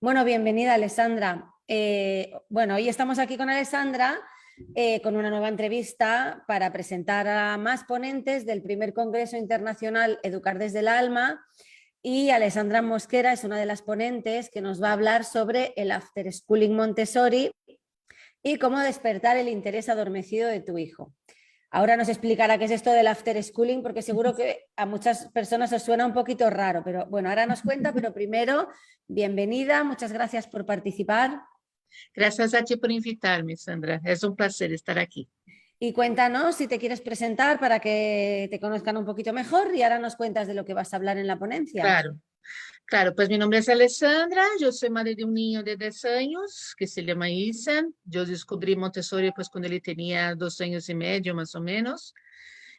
Bueno, bienvenida, Alessandra. Bueno, hoy estamos aquí con Alessandra con una nueva entrevista para presentar a más ponentes del primer Congreso Internacional Educar desde el Alma. Y Alessandra Mosquera es una de las ponentes que nos va a hablar sobre el After Schooling Montessori y cómo despertar el interés adormecido de tu hijo. Ahora nos explicará qué es esto del after schooling, porque seguro que a muchas personas os suena un poquito raro, pero bueno, ahora nos cuenta, pero primero, bienvenida, muchas gracias por participar. Gracias a ti por invitarme, Sandra. Es un placer estar aquí. Y cuéntanos si te quieres presentar para que te conozcan un poquito mejor y ahora nos cuentas de lo que vas a hablar en la ponencia. Claro, claro, pues mi nombre es Alessandra, yo soy madre de un niño de 10 años que se llama Ethan. Yo descubrí Montessori pues cuando él tenía 2 años y medio más o menos.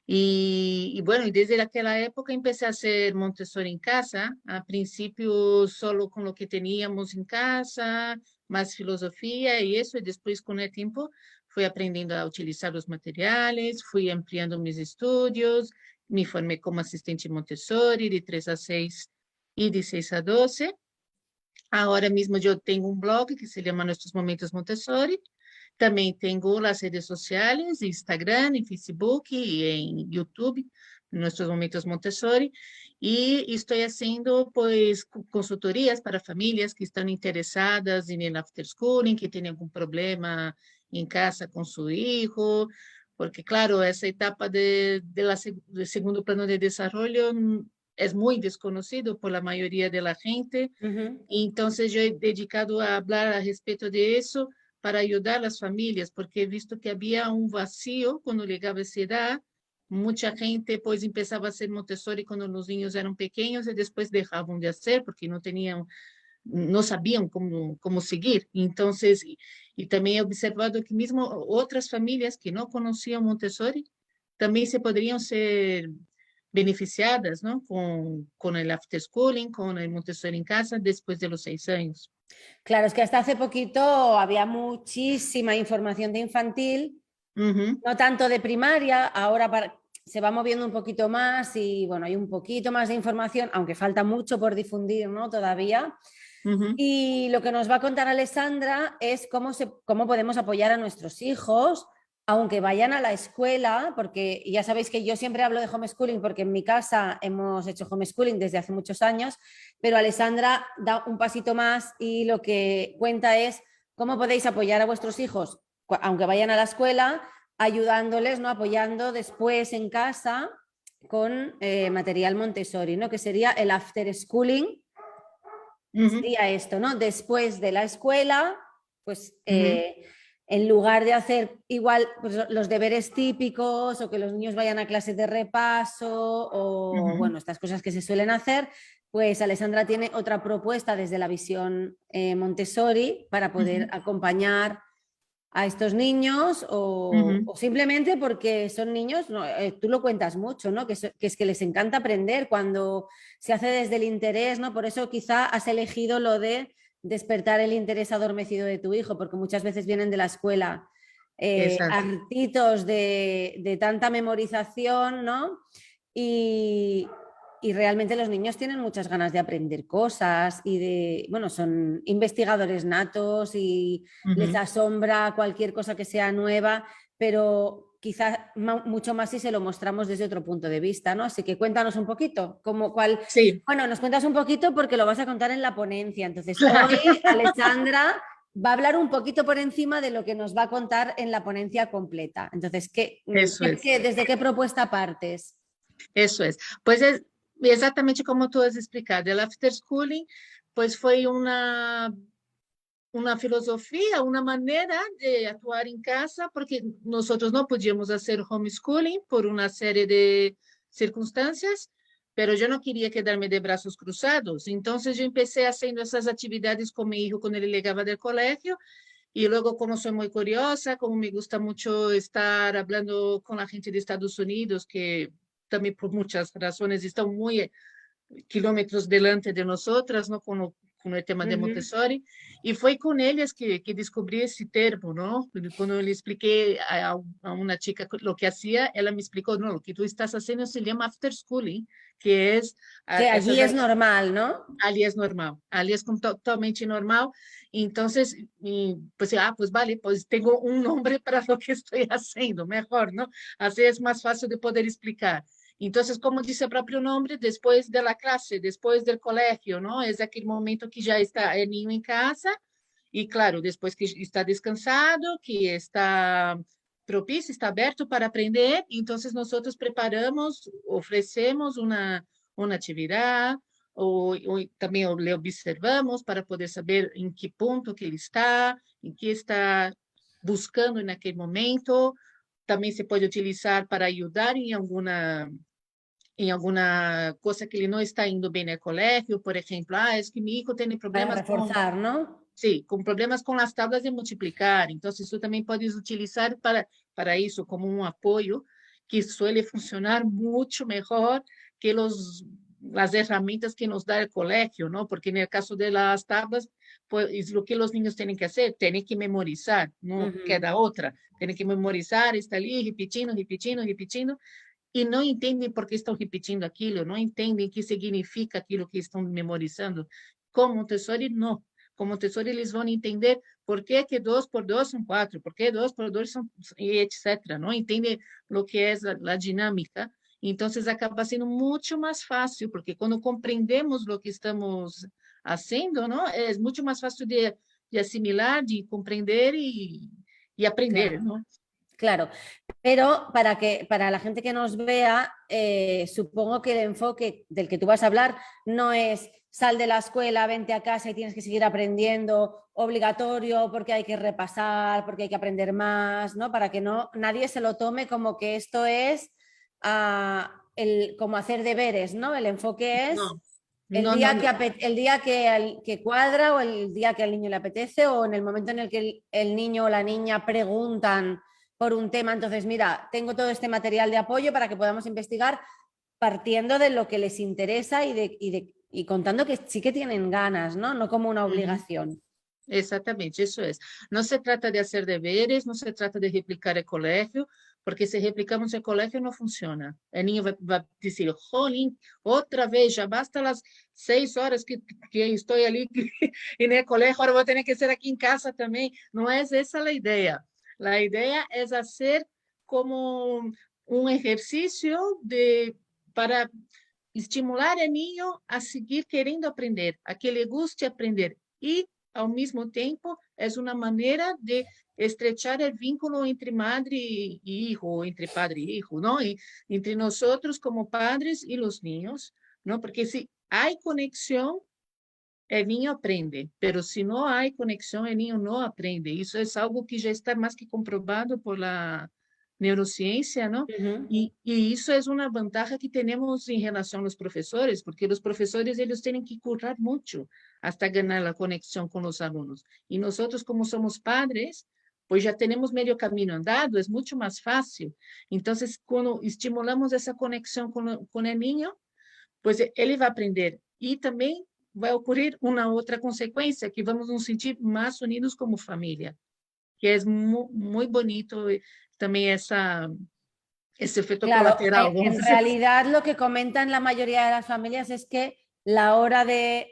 Y bueno, y desde aquella época empecé a hacer Montessori en casa, a principio solo con lo que teníamos en casa, más filosofía y eso, y después con el tiempo fui aprendiendo a utilizar los materiales, fui ampliando mis estudios, me formé como asistente Montessori de 3 a 6 y de 6 a 12. Ahora mismo yo tengo un blog que se llama Nuestros Momentos Montessori. También tengo las redes sociales, Instagram, en Facebook y en YouTube, Nuestros Momentos Montessori. Y estoy haciendo pues consultorías para familias que están interesadas en el after schooling, que tienen algún problema en casa con su hijo, porque claro, esa etapa del segundo plano de desarrollo es muy desconocido por la mayoría de la gente. Entonces, yo he dedicado a hablar a respecto de eso para ayudar a las familias, porque he visto que había un vacío cuando llegaba esa edad. Mucha gente pues empezaba a hacer Montessori cuando los niños eran pequeños y después dejaban de hacer porque no tenían, no sabían cómo seguir. Entonces, y también he observado que mismo otras familias que no conocían Montessori también se podrían ser beneficiadas, ¿no? Con el after schooling, con el Montessori en casa después de los 6 años. Claro, es que hasta hace poquito había muchísima información de infantil, Ujú, no tanto de primaria, ahora se va moviendo un poquito más y bueno, hay un poquito más de información, aunque falta mucho por difundir, ¿no? Todavía. ujú, Y lo que nos va a contar Alessandra es cómo podemos apoyar a nuestros hijos, aunque vayan a la escuela, porque ya sabéis que yo siempre hablo de homeschooling, porque en mi casa hemos hecho homeschooling desde hace muchos años, pero Alessandra da un pasito más y lo que cuenta es cómo podéis apoyar a vuestros hijos, aunque vayan a la escuela, ayudándoles, ¿no? Apoyando después en casa con material Montessori, ¿no? Que sería el after schooling. ujú, Sería esto, ¿no? Después de la escuela, pues ujú, en lugar de hacer igual pues, los deberes típicos o que los niños vayan a clases de repaso o ujú, bueno, estas cosas que se suelen hacer, pues Alessandra tiene otra propuesta desde la visión Montessori para poder ujú, acompañar a estos niños ujú. o simplemente porque son niños, no, tú lo cuentas mucho, ¿no? Que es que les encanta aprender cuando se hace desde el interés, ¿no? Por eso quizá has elegido lo de despertar el interés adormecido de tu hijo, porque muchas veces vienen de la escuela Exacto. hartitos de tanta memorización, ¿no? Y, y realmente los niños tienen muchas ganas de aprender cosas y de, bueno, son investigadores natos y les Ujú. asombra cualquier cosa que sea nueva, pero quizá mucho más si se lo mostramos desde otro punto de vista, ¿no? Así que cuéntanos un poquito, Sí, bueno, nos cuentas un poquito porque lo vas a contar en la ponencia. Entonces, hoy claro. Alessandra va a hablar un poquito por encima de lo que nos va a contar en la ponencia completa. Entonces, Eso es, ¿desde qué propuesta partes? eso es. Pues es exatamente como tú has explicado. El after schooling, pues fue una filosofía, una manera de actuar en casa, porque nosotros no podíamos hacer homeschooling por una serie de circunstancias, pero yo no quería quedarme de brazos cruzados. Entonces yo empecé haciendo esas actividades con mi hijo cuando él llegaba del colegio. Y luego, como soy muy curiosa, como me gusta mucho estar hablando con la gente de Estados Unidos, que también por muchas razones están muy kilómetros delante de nosotras, ¿no? com o tema de Ujú. Montessori, e foi com eles que descobri esse termo, não? Quando eu lhe expliquei a uma chica o que hacía, ela me explicou, não, o que tu estás fazendo se chama after schooling, que é Que essas allí es normal, ¿no? ali é normal, ali é totalmente normal. Então, pues, pues vale, pues tenho um nome para o que estou fazendo, melhor, não? Assim é mais fácil de poder explicar. Então, como disse o próprio nome, depois da classe, depois do colégio, não? É aquele momento que já está o ninho em casa e, claro, depois que está descansado, que está propício, está aberto para aprender, então nós preparamos, oferecemos uma atividade, ou também le observamos para poder saber em que ponto que ele está, em que está buscando naquele momento. Também se pode utilizar para ajudar em alguma coisa que ele não está indo bem no colégio, por exemplo, é que meu filho tem Para problemas com reforzar, ¿no? sí, com problemas com as tablas de multiplicar. Então, isso também podes utilizar para isso, como um apoio que suele funcionar muito melhor que as ferramentas que nos dá o colégio, não? Porque no caso de las tablas, pues, o que os niños têm que fazer? Têm que memorizar, não Ujú. queda outra. Têm que memorizar, está ali repetindo, repetindo, repetindo, e não entendem por que estão repetindo aquilo, não entendem o que significa aquilo que estão memorizando. Com Montessori, não. Com Montessori, eles vão entender por que 2 por 2 são 4, por que 2 por 2 são, e etc. Não entendem o que é a dinâmica. Então, acaba sendo muito mais fácil, porque quando compreendemos o que estamos fazendo, não, é muito mais fácil de assimilar, de compreender e aprender, Claro. não? Claro, pero para la gente que nos vea, supongo que el enfoque del que tú vas a hablar no es sal de la escuela, vente a casa y tienes que seguir aprendiendo, obligatorio, porque hay que repasar, porque hay que aprender más, ¿no? Para que no nadie se lo tome como que esto es como hacer deberes, ¿no? El enfoque es Não, el não, não, día não. que cuadra o el día que al niño le apetece o en el momento en el que el niño o la niña preguntan por un tema, entonces mira, tengo todo este material de apoyo para que podamos investigar partiendo de lo que les interesa y contando que sí que tienen ganas, ¿no? No como una Uhum. obligación. Exatamente, isso é. Não se trata de fazer deveres, não se trata de replicar o colégio, porque se replicamos o colégio não funciona. O ninho vai dizer, Rolin, outra vez, já basta as 6 horas que estou ali e no colégio, agora vou ter que ser aqui em casa também. Não é essa a ideia. A ideia é fazer como um exercício para estimular o ninho a seguir querendo aprender, a que lhe guste aprender. E ao mesmo tempo, é uma maneira de estrechar o vínculo entre madre e hijo, entre padre e hijo, não? E entre nós como padres e os niños, não? Porque se há conexão, o niño aprende, mas se não há conexão, o niño não aprende. Isso é algo que já está mais que comprovado por la neurociência, não? Uh -huh. E isso é uma vantagem que temos em relação aos professores, porque os professores eles têm que curar muito até ganhar a conexão com os alunos. E nós, como somos padres, pois já temos meio caminho andado, é muito mais fácil. Então, quando estimulamos essa conexão com o niño, pois ele vai aprender. E também vai ocorrer uma outra consequência, que vamos nos sentir mais unidos como família, que é muito bonito também ese efecto Claro, colateral, vamos en decir así. realidad lo que comentan la mayoría de las familias es que la hora de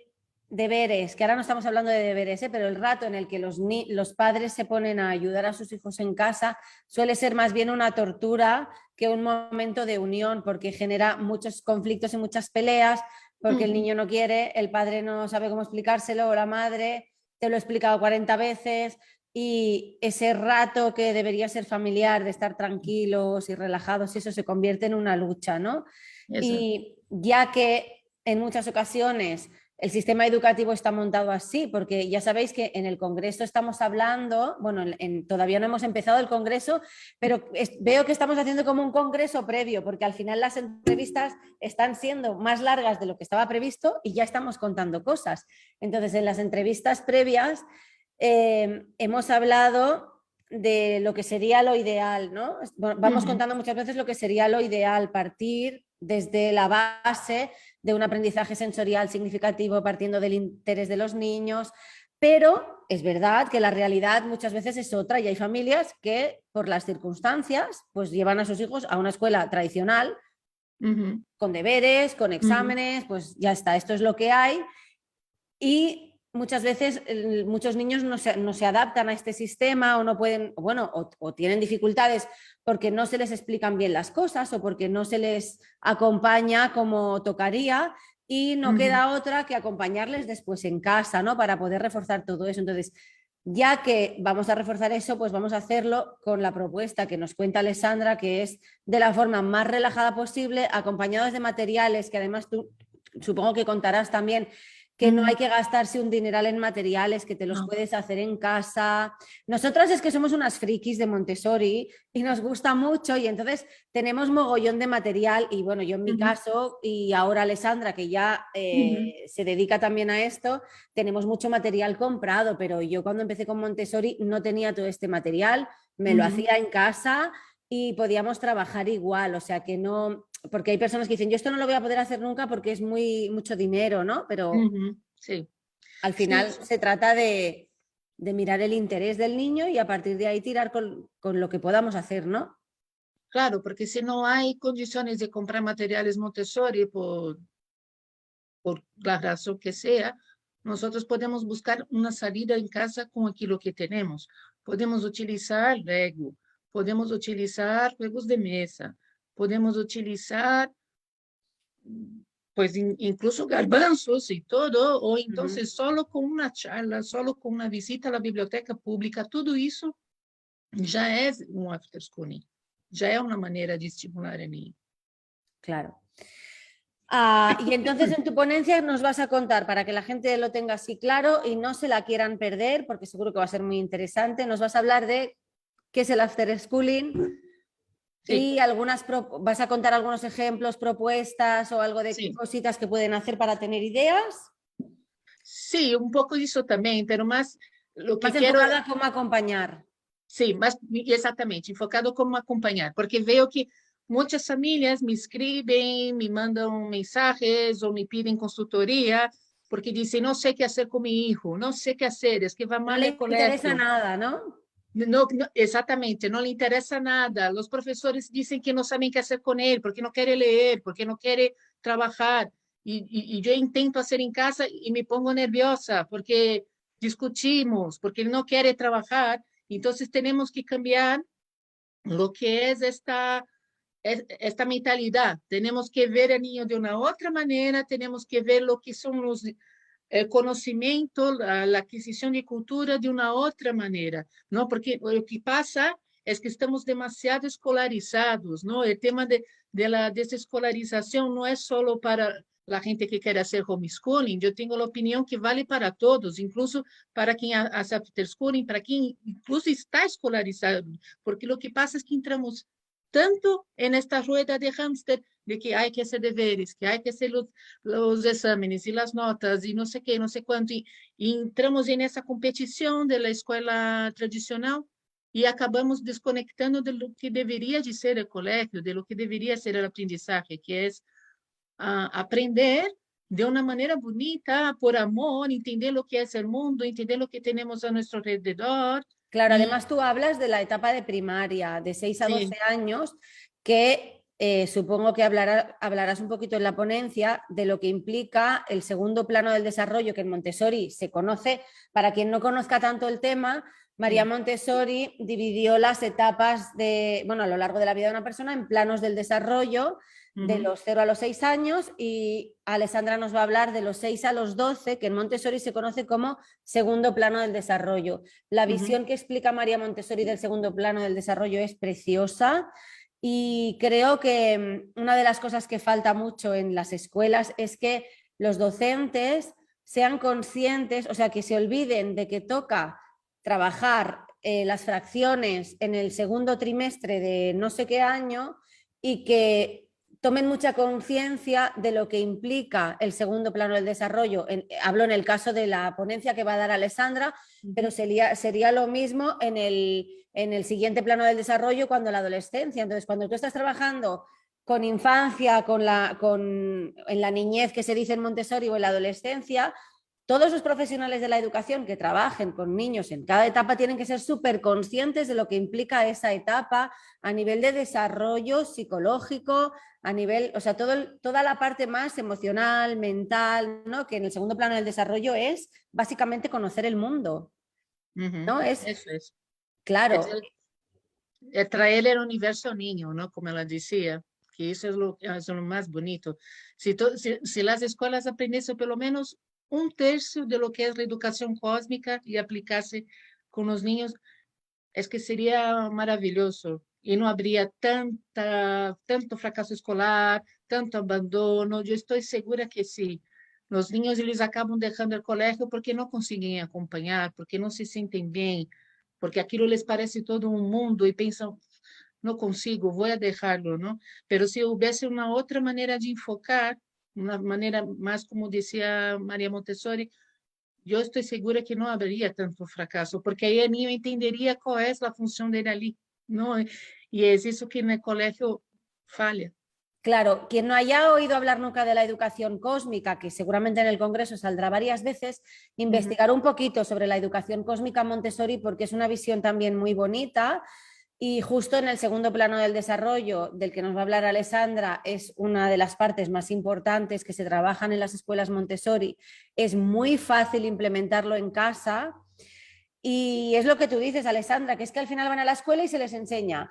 deberes, que ahora no estamos hablando de deberes, pero el rato en el que los padres se ponen a ayudar a sus hijos en casa suele ser más bien una tortura que un momento de unión, porque genera muchos conflictos y muchas peleas, porque el Uhum. niño no quiere, el padre no sabe cómo explicárselo, o la madre te lo he explicado 40 veces, y ese rato que debería ser familiar, de estar tranquilos y relajados, eso se convierte en una lucha, ¿no? Exato. Y ya que en muchas ocasiones el sistema educativo está montado así, porque ya sabéis que en el Congreso estamos hablando, bueno, todavía no hemos empezado el Congreso, pero veo que estamos haciendo como un Congreso previo, porque al final las entrevistas están siendo más largas de lo que estaba previsto y ya estamos contando cosas. Entonces, en las entrevistas previas hemos hablado de lo que sería lo ideal, ¿no? Vamos Uhum. contando muchas veces lo que sería lo ideal, partir desde la base de un aprendizaje sensorial significativo partiendo del interés de los niños, pero es verdad que la realidad muchas veces es otra y hay familias que por las circunstancias pues llevan a sus hijos a una escuela tradicional Uhum, con deberes, con uhum, exámenes, pues ya está, esto es lo que hay y muchas veces muchos niños no se adaptan a este sistema o no pueden, bueno, o tienen dificultades porque no se les explican bien las cosas o porque no se les acompaña como tocaría y no uhum, queda otra que acompañarles después en casa, ¿no? Para poder reforzar todo eso. Entonces, ya que vamos a reforzar eso, pues vamos a hacerlo con la propuesta que nos cuenta Alessandra, que es de la forma más relajada posible, acompañados de materiales que además tú supongo que contarás también que no hay uhum. que gastarse un dineral en materiales, que te los Não. puedes hacer en casa. Nosotras es que somos unas frikis de Montessori y nos gusta mucho y entonces tenemos mogollón de material y bueno, yo en mi Uhum, caso y ahora Alessandra que ya uhum, se dedica también a esto, tenemos mucho material comprado, pero yo cuando empecé con Montessori no tenía todo este material, me lo uhum, hacía en casa y podíamos trabajar igual, o sea que no, porque hay personas que dicen, yo esto no lo voy a poder hacer nunca porque es mucho dinero, ¿no? Pero uhum. Sim, al sim, final se trata de mirar el interés del niño y a partir de ahí tirar con lo que podamos hacer, ¿no? claro, porque se não há condições de comprar materiais Montessori por la razão que seja, nós podemos buscar uma saída em casa com aquilo que temos. Podemos utilizar Lego, podemos utilizar juegos de mesa, podemos utilizar pues incluso garbanzos y todo, o Uh -huh. entonces solo con una charla, solo con una visita a la biblioteca pública, todo eso ya es un after schooling, ya es una manera de estimular el niño. Claro. Y entonces en tu ponencia nos vas a contar para que la gente lo tenga así claro y no se la quieran perder, porque seguro que va a ser muy interesante. Nos vas a hablar de qué es el after schooling Sí, y vas a contar algunos ejemplos, propuestas o algo de sí, cositas que pueden hacer para tener ideas, sí, un poco de eso también, pero más lo más que quiero, enfocada a cómo acompañar. sí, más exatamente, enfocado como acompañar, porque veo que muchas familias me escriben, me mandan mensajes o me piden consultoría, porque dicen, no sé qué hacer con mi hijo, no sé qué hacer, es que va No mal el le interesa colegio. nada, ¿no? No, exatamente, no le interesa nada. Los profesores dicen que no saben qué hacer con él, porque no quiere leer, porque no quiere trabajar. Y yo intento hacer en casa y me pongo nerviosa porque discutimos, porque él no quiere trabajar. Entonces tenemos que cambiar lo que es esta mentalidad. Tenemos que ver al niño de una otra manera, tenemos que ver lo que son los el conocimiento, la adquisición de cultura de una otra manera, ¿no? Porque lo que pasa es que estamos demasiado escolarizados, ¿no? El tema de la desescolarización no es solo para la gente que quiere hacer homeschooling, yo tengo la opinión que vale para todos, incluso para quien hace afterschooling, para quien incluso está escolarizado, porque lo que pasa es que entramos tanto en esta rueda de hámster de que hay que hacer deberes, que hay que hacer los exámenes y las notas y no sé qué, no sé cuánto, y entramos en esa competición de la escuela tradicional y acabamos desconectando de lo que debería de ser el colegio, de lo que debería ser el aprendizaje, que es aprender de una manera bonita, por amor, entender lo que es el mundo, entender lo que tenemos a nuestro alrededor. Claro, Y además tú hablas de la etapa de primaria, de 6 a 12 sí, años, que supongo que hablarás un poquito en la ponencia de lo que implica el segundo plano del desarrollo, que en Montessori se conoce, para quien no conozca tanto el tema, María sí. Montessori dividió las etapas de, bueno, a lo largo de la vida de una persona en planos del desarrollo de Uhum, los 0 a los 6 años y Alessandra nos va a hablar de los 6 a los 12, que en Montessori se conoce como segundo plano del desarrollo. La uhum, visión que explica María Montessori del segundo plano del desarrollo es preciosa y creo que una de las cosas que falta mucho en las escuelas es que los docentes sean conscientes, o sea, que se olviden de que toca trabajar las fracciones en el segundo trimestre de no sé qué año y que tomen mucha conciencia de lo que implica el segundo plano del desarrollo. Hablo en el caso de la ponencia que va a dar Alessandra, pero uhum. sería lo mismo en el siguiente plano del desarrollo cuando la adolescencia. Entonces, cuando tú estás trabajando con infancia, en la niñez que se dice en Montessori o en la adolescencia, todos los profesionales de la educación que trabajen con niños en cada etapa tienen que ser súper conscientes de lo que implica esa etapa a nivel de desarrollo psicológico, a nivel, o sea, toda la parte más emocional, mental, ¿no? Que en el segundo plano del desarrollo es básicamente conocer el mundo, ¿no? Es, Eso es. claro, É trazer o universo ao ninho, não? Como ela dizia, que isso é o mais bonito. Se as escolas aprendessem pelo menos um terço de lo que é a educação cósmica e aplicasse com os ninhos, é que seria maravilhoso. E não haveria tanto fracasso escolar, tanto abandono. Eu estou segura que sim. Os ninhos eles acabam deixando o colégio porque não conseguem acompanhar, porque não se sentem bem, porque aquilo les parece todo um mundo e pensam, não consigo, vou a deixá-lo, não? Pero se houvesse uma outra maneira de enfocar, uma maneira mais, como dizia Maria Montessori, eu estou segura que não haveria tanto fracasso, porque aí a niño entenderia qual é a função dele ali, não? E é isso que no colégio falha. claro, quien no haya oído hablar nunca de la educación cósmica, que seguramente en el Congreso saldrá varias veces, investigar un poquito sobre la educación cósmica Montessori porque es una visión también muy bonita y justo en el segundo plano del desarrollo del que nos va a hablar Alessandra es una de las partes más importantes que se trabajan en las escuelas Montessori. Es muy fácil implementarlo en casa y es lo que tú dices, Alessandra, que es que al final van a la escuela y se les enseña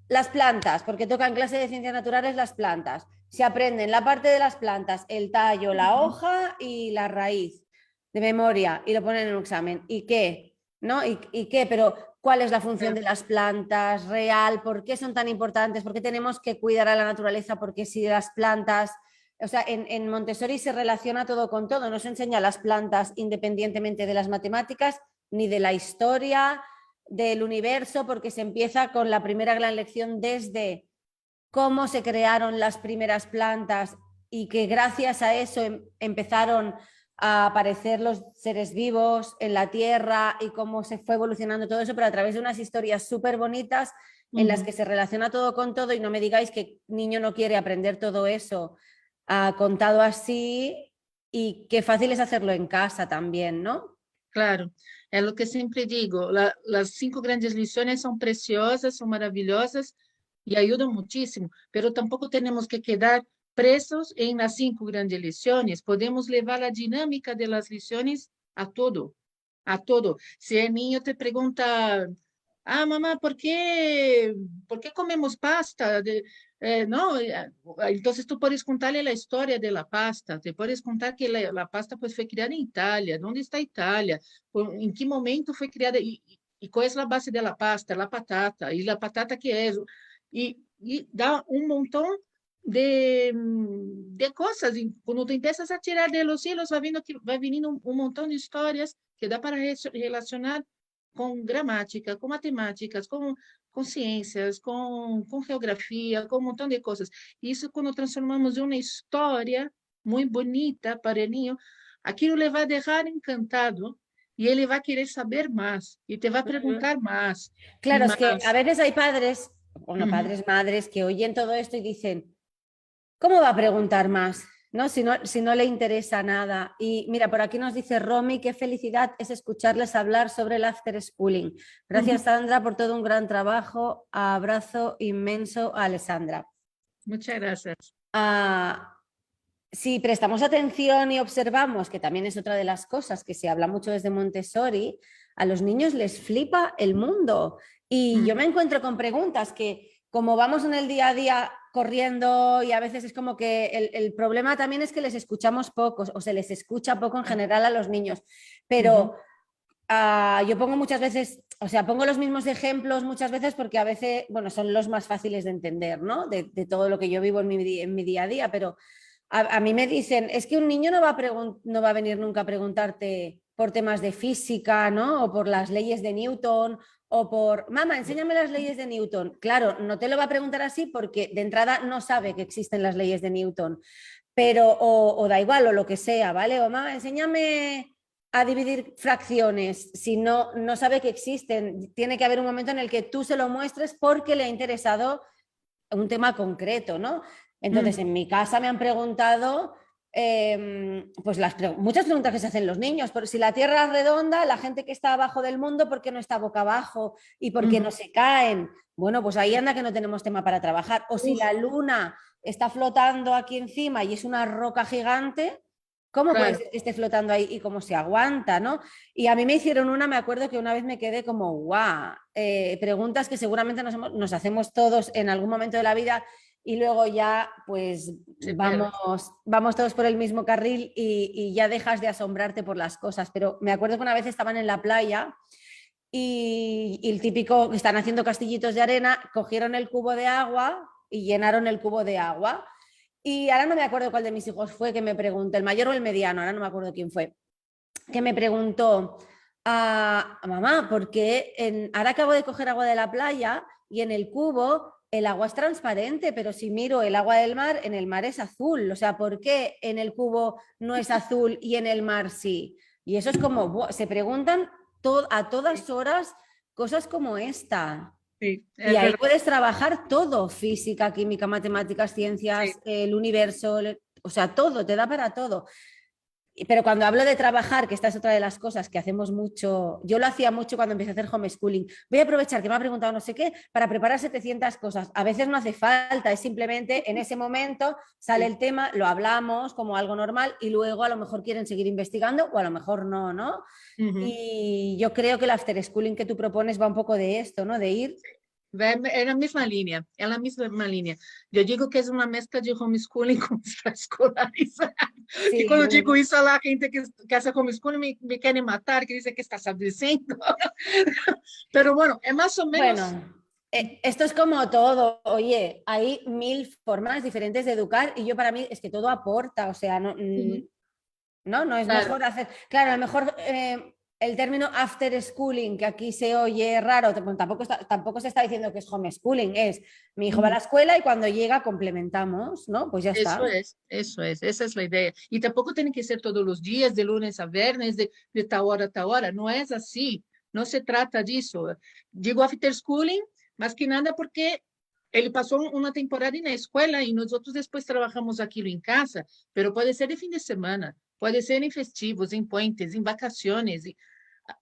las plantas, porque tocan clase de ciencias naturales las plantas. Se aprenden la parte de las plantas, el tallo, la hoja y la raíz de memoria y lo ponen en un examen. ¿Y qué? ¿No? ¿Y qué? Pero ¿cuál es la función de las plantas real? ¿Por qué son tan importantes? ¿Por qué tenemos que cuidar a la naturaleza? Porque si las plantas... O sea, en Montessori se relaciona todo con todo, no se enseña las plantas independientemente de las matemáticas ni de la historia, del universo, porque se empieza con la primera gran lección desde cómo se crearon las primeras plantas y que gracias a eso empezaron a aparecer los seres vivos en la Tierra y cómo se fue evolucionando todo eso, pero a través de unas historias súper bonitas en las que se relaciona todo con todo y no me digáis que niño no quiere aprender todo eso contado así y qué fácil es hacerlo en casa también, ¿no? Claro, é o que sempre digo, as 5 grandes lições são preciosas, são maravilhosas e ajudam muitíssimo, pero tampouco temos que quedar presos em las 5 grandes lições, podemos levar a dinâmica de las lições a todo, a todo. Se o niño te pergunta, mamá, ¿por qué comemos pasta? No, entonces tú puedes contarle la historia de la pasta, te puedes contar que la pasta pues fue creada en Italia, ¿dónde está Italia? ¿En qué momento fue creada? ¿Y cuál es la base de la pasta? La patata, ¿y la patata qué es? Y da un montón de cosas, y cuando tú empiezas a tirar de los hilos, va viniendo un montón de historias que da para relacionar com gramática, com matemáticas, com ciências, com geografia, com um montão de coisas. Isso, quando transformamos em uma história muito bonita para o niño, aquilo le vai deixar encantado y él va a querer saber más y te va a preguntar más y Claro, es que a más. veces hay padres, bueno, padres, madres, que oyen todo esto y dicen, ¿cómo va a preguntar más? ¿No? Si no le interesa nada. Y mira, por aquí nos dice Romy, qué felicidad es escucharles hablar sobre el after schooling. Gracias, Sandra, por todo un gran trabajo. Abrazo inmenso a Alessandra. Muchas gracias. Si prestamos atención y observamos, que también es otra de las cosas que se habla mucho desde Montessori, a los niños les flipa el mundo. Y yo me encuentro con preguntas que, como vamos en el día a día corriendo y a veces es como que el problema también es que les escuchamos poco o se les escucha poco en general a los niños. Pero yo pongo muchas veces, o sea, pongo los mismos ejemplos muchas veces porque a veces, bueno, son los más fáciles de entender, ¿no? De todo lo que yo vivo en mi día a día, pero a mí me dicen, es que un niño no va a venir nunca a preguntarte por temas de física, ¿no? O por las leyes de Newton, o por, mamá, enséñame las leyes de Newton. Claro, no te lo va a preguntar así porque de entrada no sabe que existen las leyes de Newton, pero, o da igual, o lo que sea, ¿vale? O mamá, enséñame a dividir fracciones, si no sabe que existen. Tiene que haber un momento en el que tú se lo muestres porque le ha interesado un tema concreto, ¿no? Entonces, en mi casa me han preguntado pues muchas preguntas que se hacen los niños. Por si la Tierra es redonda, la gente que está abajo del mundo, ¿por qué no está boca abajo? ¿Y por qué no se caen? Bueno, pues ahí anda que no tenemos tema para trabajar. O si la luna está flotando aquí encima y es una roca gigante, ¿cómo puede Claro. ser que esté flotando ahí y cómo se aguanta, ¿no? Y a mí me hicieron una, me acuerdo que una vez me quedé como, guau, preguntas que seguramente nos hacemos todos en algún momento de la vida y luego ya pues Se pierde. vamos todos por el mismo carril y ya dejas de asombrarte por las cosas. Pero me acuerdo que una vez estaban en la playa y el típico que están haciendo castillitos de arena, cogieron el cubo de agua y llenaron el cubo de agua. Y ahora no me acuerdo cuál de mis hijos fue que me preguntó, el mayor o el mediano, ahora no me acuerdo quién fue, que me preguntó a mamá, porque ahora acabo de coger agua de la playa y en el cubo el agua es transparente, pero si miro el agua del mar, en el mar es azul. O sea, ¿por qué en el cubo no es azul y en el mar sí? Y eso es como, se preguntan a todas horas cosas como esta. Sí, Y es ahí verdad. puedes trabajar todo, física, química, matemáticas, Sí. ciencias, el universo, o sea, todo, te da para todo. Pero cuando hablo de trabajar, que esta es otra de las cosas que hacemos mucho, yo lo hacía mucho cuando empecé a hacer homeschooling. Voy a aprovechar que me ha preguntado no sé qué para preparar 700 cosas. A veces no hace falta, es simplemente en ese momento sale Sí. el tema, lo hablamos como algo normal y luego a lo mejor quieren seguir investigando o a lo mejor no, ¿no? Uhum. Y yo creo que el after schooling que tú propones va un poco de esto, ¿no? De ir. É na mesma linha, é na mesma linha. Eu digo que é uma mescla de homeschooling com extraescolares. Que Sí, quando eu digo isso, lá quem tem que hacer homeschooling me querem matar, que dizem que está dizendo. Pero bueno, é mais ou menos. bueno, esto es como todo. Oye, hay mil formas diferentes de educar y yo para mí es que todo aporta, o sea, no, Uhum. no es Claro, mejor hacer, claro, a lo mejor el término after schooling, que aquí se oye raro, bueno, tampoco se está diciendo que es homeschooling, es mi hijo va a la uhum. escuela y cuando llega complementamos, ¿no? Pues ya Isso está. é, isso é, essa é a ideia. E tampouco tem que ser todos os dias, de lunes a viernes, de tal hora a tal hora. Não é assim. Não se trata disso. Digo after schooling, mas que nada porque ele passou uma temporada na escola e nós outros depois trabalhamos aquilo em casa, pero pode ser de fim de semana, pode ser em festivos, em puentes, em vacaciones. E,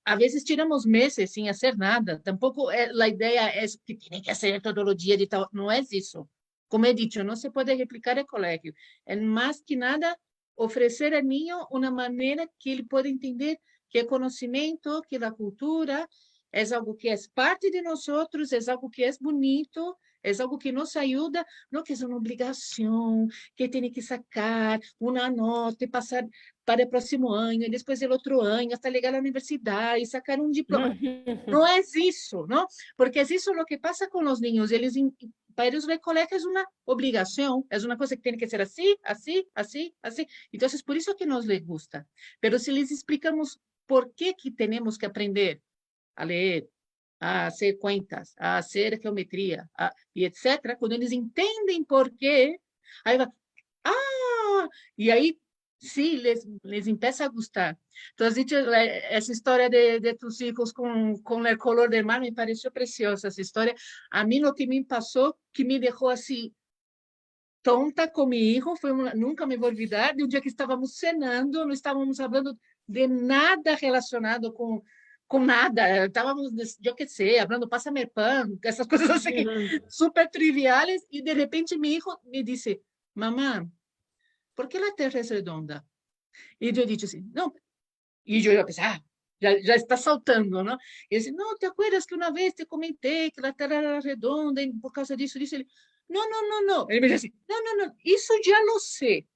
a vezes tiramos meses sem fazer nada. Tampouco a ideia é que tem que ser todo o dia de tal. Não é isso. Como he dicho, no se puede replicar el colegio. Es más que nada ofrecer al niño una manera que él pueda entender que el conocimiento, que la cultura es algo que es parte de nosotros, es algo que es bonito, es algo que nos ayuda, no que es una obligación, que tiene que sacar una nota y pasar para el próximo año, y después el otro año, hasta llegar a la universidad y sacar un diploma. No es eso, ¿no? Porque es eso lo que pasa con los niños. Para ellos el colegio es una obligación, es una cosa que tiene que ser así, así, así, así. Entonces, por eso que nos les gusta. Pero si les explicamos por qué que tenemos que aprender a leer, a hacer cuentas, a hacer geometría, y etcétera, cuando ellos entienden por qué, ahí va, ah, y ahí sí, les empieza a gustar. Tú has dicho esa historia de tus hijos con el color del mar, me pareció preciosa esa historia. A mí lo que me pasó, que me dejó así tonta con mi hijo, nunca me voy a olvidar, de un día que estábamos cenando, no estábamos hablando de nada relacionado con nada, estábamos, yo qué sé, hablando, pásame el pan, esas cosas así, súper triviales, y de repente mi hijo me dice, mamá, ¿por qué la Tierra es redonda? Y yo he dicho así, no, y yo pensé, ya está saltando, ¿no? Y dice, no, ¿te acuerdas que una vez te comenté que la Tierra era redonda y por causa de eso, dice él, no, no, no, no. Él me dice, no, no, no, eso ya lo sé.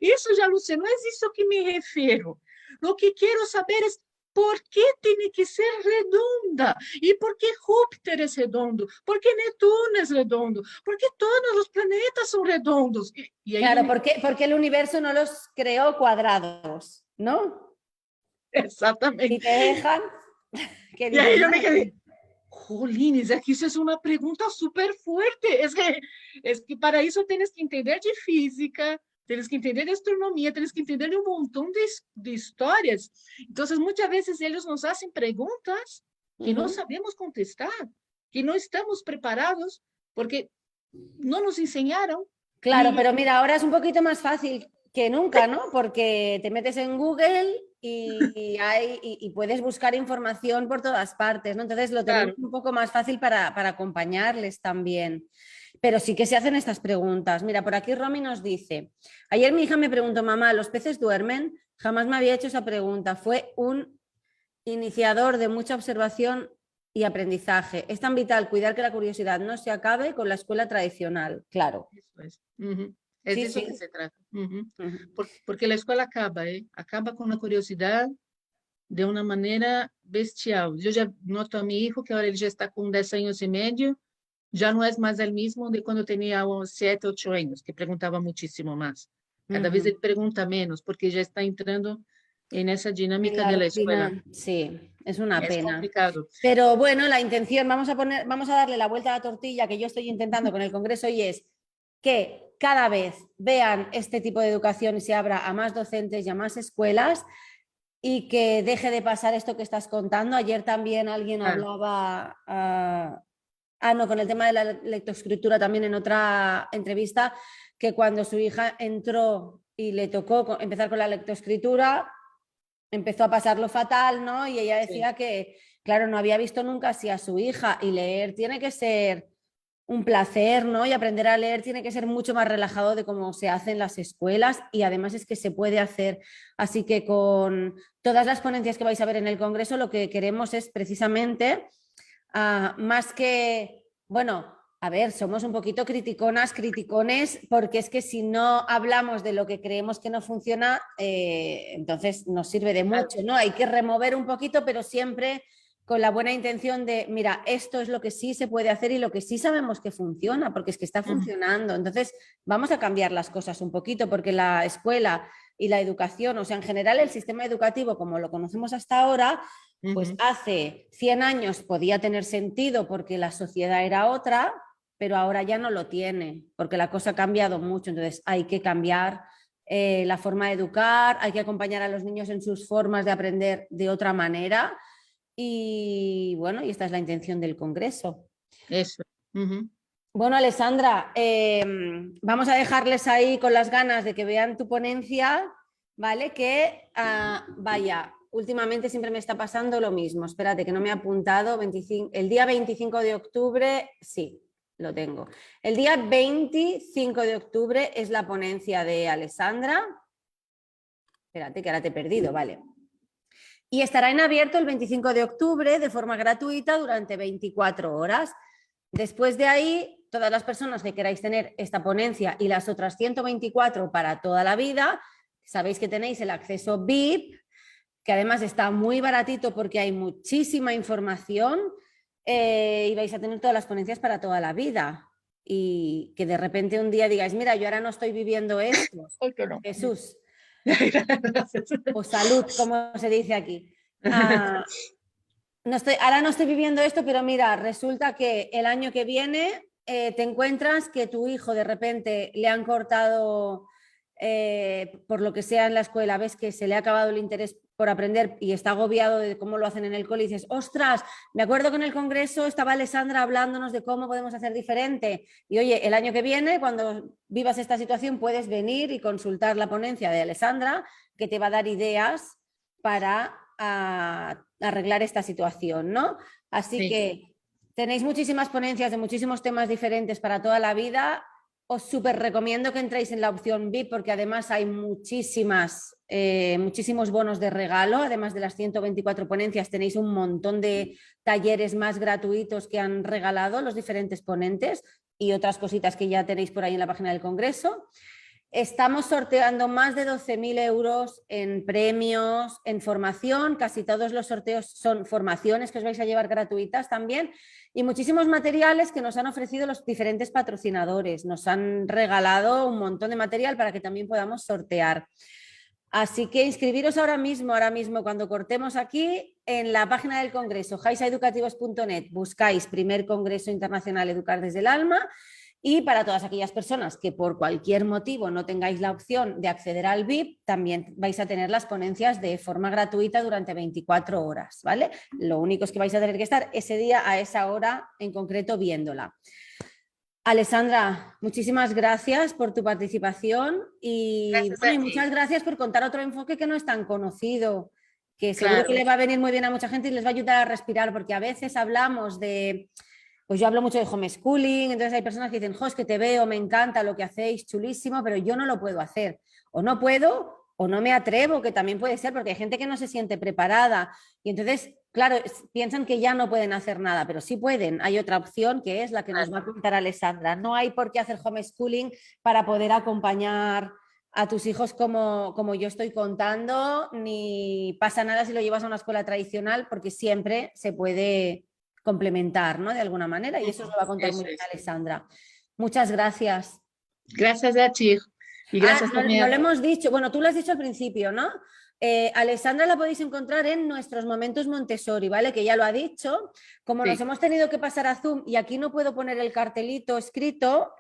Isso já lo sé, não é isso que me refiro. O que quero saber é por que tem que ser redonda? E por que Júpiter é redondo? Por que Netuno é redondo? Por que todos os planetas são redondos? E aí Claro, ele... porque el universo no los creó cuadrados, ¿no? Si Exatamente. te dejan, ¿qué E dices? aí eu me No, quedei, Jolines, é que isso é uma pergunta super forte. Que para isso tens que entender de física, tens que entender de astronomia, tens que entender de um montão de histórias. Então, muitas vezes eles nos fazem perguntas que não sabemos contestar, que não estamos preparados, porque no nos enseñaron. Claro, pero mira, ahora es un poquito más fácil que nunca, ¿no? Porque te metes en Google y puedes buscar información por todas partes, ¿no? Entonces lo tenemos Claro. un poco más fácil para acompañarles también. Pero sí que se hacen estas preguntas. Mira, por aquí Romy nos dice, ayer mi hija me preguntó, mamá, ¿los peces duermen? Jamás me había hecho esa pregunta. Fue un iniciador de mucha observación y aprendizaje. Es tan vital cuidar que la curiosidad no se acabe con la escuela tradicional, claro. Eso es. Ujú. Es Sí, de eso que sí. se trata. Ujú. Ujú. Porque la escuela acaba, ¿eh? Acaba con la curiosidad de una manera bestial. Yo ya noto a mi hijo que ahora él ya está con 10 años y medio, ya no es más el mismo de cuando tenía unos 7, 8 años, que preguntaba muchísimo más. Cada vez él Ujú. pregunta menos porque ya está entrando en esa En dinámica la de la escuela. rutina, sí, es una Es pena. complicado. Pero bueno, la intención, vamos a darle la vuelta a la tortilla que yo estoy intentando con el Congreso y es que cada vez vean este tipo de educación y se abra a más docentes y a más escuelas y que deje de pasar esto que estás contando. Ayer también alguien Claro, hablaba, no, con el tema de la lectoescritura también en otra entrevista, que cuando su hija entró y le tocó empezar con la lectoescritura, empezó a pasarlo fatal, ¿no? Y ella sí. decía que, claro, no había visto nunca así a su hija y leer tiene que ser un placer, ¿no? Y aprender a leer tiene que ser mucho más relajado de cómo se hace en las escuelas y además es que se puede hacer. Así que con todas las ponencias que vais a ver en el Congreso, lo que queremos es precisamente, más que, bueno, a ver, somos un poquito criticonas, criticones, porque es que si no hablamos de lo que creemos que no funciona, entonces nos sirve de Claro. mucho, ¿no? Hay que remover un poquito, pero siempre con la buena intención de, mira, esto es lo que sí se puede hacer y lo que sí sabemos que funciona, porque es que está Ujú, funcionando. Entonces, vamos a cambiar las cosas un poquito, porque la escuela y la educación, o sea, en general el sistema educativo como lo conocemos hasta ahora, pues ujú. hace 100 años podía tener sentido porque la sociedad era otra, pero ahora ya no lo tiene, porque la cosa ha cambiado mucho. Entonces, hay que cambiar la forma de educar, hay que acompañar a los niños en sus formas de aprender de otra manera y bueno, y esta es la intención del Congreso. Eso. Ujú. Bueno, Alessandra, vamos a dejarles ahí con las ganas de que vean tu ponencia, ¿vale? Que vaya, últimamente siempre me está pasando lo mismo. Espérate, que no me he apuntado. 25, el día 25 de octubre, sí, lo tengo. El día 25 de octubre es la ponencia de Alessandra. Espérate, que ahora te he perdido, vale. Y estará en abierto el 25 de octubre de forma gratuita durante 24 horas. Después de ahí, todas las personas que queráis tener esta ponencia y las otras 124 para toda la vida, sabéis que tenéis el acceso VIP, que además está muy baratito porque hay muchísima información y vais a tener todas las ponencias para toda la vida. Y que de repente un día digáis, mira, yo ahora no estoy viviendo esto. Ay, perdón. Jesús, Gracias. o salud, como se dice aquí. Ah, no estoy, ahora no estoy viviendo esto, pero mira, resulta que el año que viene te encuentras que tu hijo de repente le han cortado, por lo que sea en la escuela, ves que se le ha acabado el interés por aprender y está agobiado de cómo lo hacen en el cole y dices, ostras, me acuerdo que en el Congreso estaba Alessandra hablándonos de cómo podemos hacer diferente. Y oye, el año que viene, cuando vivas esta situación, puedes venir y consultar la ponencia de Alessandra, que te va a dar ideas para arreglar esta situación, ¿no? Así Sí. que tenéis muchísimas ponencias de muchísimos temas diferentes para toda la vida. Os súper recomiendo que entréis en la opción VIP porque además hay muchísimos bonos de regalo. Además de las 124 ponencias, tenéis un montón de talleres más gratuitos que han regalado los diferentes ponentes y otras cositas que ya tenéis por ahí en la página del Congreso. Estamos sorteando más de 12.000 euros en premios, en formación. Casi todos los sorteos son formaciones que os vais a llevar gratuitas también. Y muchísimos materiales que nos han ofrecido los diferentes patrocinadores. Nos han regalado un montón de material para que también podamos sortear. Así que inscribiros ahora mismo, cuando cortemos aquí, en la página del Congreso, jaisaeducativos.net, buscáis Primer Congreso Internacional Educar desde el Alma. Y para todas aquellas personas que por cualquier motivo no tengáis la opción de acceder al VIP, también vais a tener las ponencias de forma gratuita durante 24 horas, ¿vale? Lo único es que vais a tener que estar ese día a esa hora en concreto viéndola. Alessandra, muchísimas gracias por tu participación y, Gracias bueno, a y ti. muchas gracias por contar otro enfoque que no es tan conocido, que seguro que Claro, le va a venir muy bien a mucha gente y les va a ayudar a respirar, porque a veces hablamos de, pues yo hablo mucho de homeschooling, entonces hay personas que dicen, jo, es que te veo, me encanta lo que hacéis, chulísimo, pero yo no lo puedo hacer. O no puedo o no me atrevo, que también puede ser, porque hay gente que no se siente preparada y entonces, claro, piensan que ya no pueden hacer nada, pero sí pueden. Hay otra opción que es la que nos claro. va a contar Alessandra. No hay por qué hacer homeschooling para poder acompañar a tus hijos como yo estoy contando, ni pasa nada si lo llevas a una escuela tradicional, porque siempre se puede complementar, ¿no? De alguna manera, y eso os Ujú, lo va a contar muy eso bien es. Alessandra. Muchas gracias. Gracias a ti. Y Ah, gracias no, no también. lo hemos dicho, bueno, tú lo has dicho al principio, ¿no? Alessandra la podéis encontrar en nuestros momentos Montessori, ¿vale? Que ya lo ha dicho. Como nos Sí. hemos tenido que pasar a Zoom y aquí no puedo poner el cartelito escrito,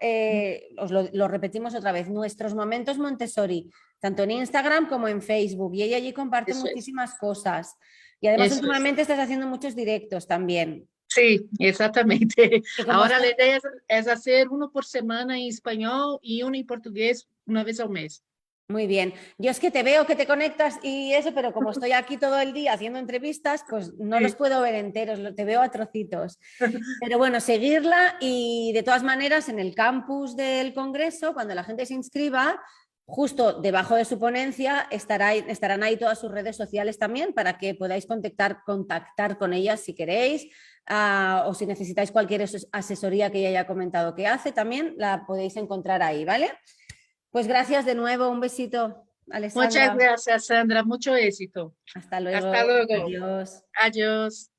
os lo repetimos otra vez, nuestros momentos Montessori, tanto en Instagram como en Facebook. Y ella allí comparte Eso es. muchísimas cosas. Y además Eso es. últimamente estás haciendo muchos directos también. Sí, exactamente. Que como Ahora está, la idea es hacer uno por semana en español y uno en portugués una vez al mes. muy bien. Yo es que te veo que te conectas y eso, pero como estoy aquí todo el día haciendo entrevistas, pues no los Sí. puedo ver enteros, te veo a trocitos. Pero bueno, seguirla y de todas maneras en el campus del Congreso, cuando la gente se inscriba, justo debajo de su ponencia estarán ahí todas sus redes sociales también para que podáis contactar con ellas si queréis, o si necesitáis cualquier asesoría que ella haya comentado que hace, también la podéis encontrar ahí, ¿vale? Pues gracias de nuevo, un besito, Muchas Alessandra. gracias, Sandra. Mucho éxito. Hasta Hasta luego. luego. Adiós. Adiós.